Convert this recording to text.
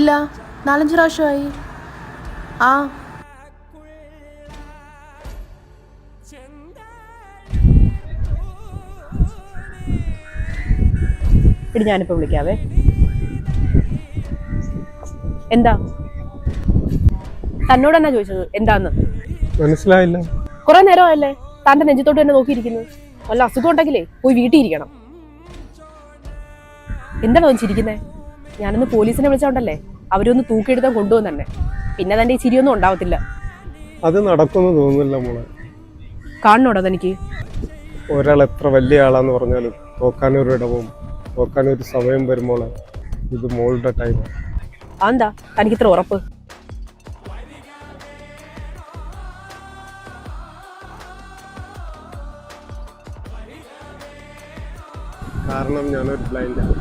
ഇല്ല, 4-5 പ്രാവശ്യമായി. ആ ഇടി, ഞാനിപ്പോൾ വിളിക്കാവേ. എന്താ തന്നോട് എന്നാ ചോദിച്ചത്? എന്താന്ന് മനസ്സിലായില്ല. കുറെ നേരമല്ലേ തന്റെ നെഞ്ചത്തോട്ട് തന്നെ നോക്കിയിരിക്കുന്നു. വല്ല അസുഖം ഉണ്ടെങ്കിലേ പോയി വീട്ടിൽ ഇരിക്കണം. എന്താണ് തോന്നിച്ചിരിക്കുന്നേ? ഞാനൊന്ന് പോലീസിനെ വിളിച്ചോണ്ടല്ലേ അവരൊന്ന് തൂക്കിയെടുത്താൽ കൊണ്ടുപോകും തന്നെ. പിന്നെ തന്റെ ഈ ചിരിയൊന്നും ഉണ്ടാവത്തില്ല. അത് നടക്കുമെന്ന് തോന്നുന്നില്ല മോളെ. കാണണോടോ തനിക്ക്? ഒരാൾ എത്ര വലിയ ആളാന്ന് പറഞ്ഞാലും തോക്കാനൊരു ഇടവും തോക്കാനൊരു സമയം വരുമ്പോളെ ഇത് മോളുടെ ടൈമാണ്. അതെന്താ തനിക്ക് ഇത്ര ഉറപ്പ്? കാരണം ഞാനൊരു ബ്ലൈൻഡാണ്.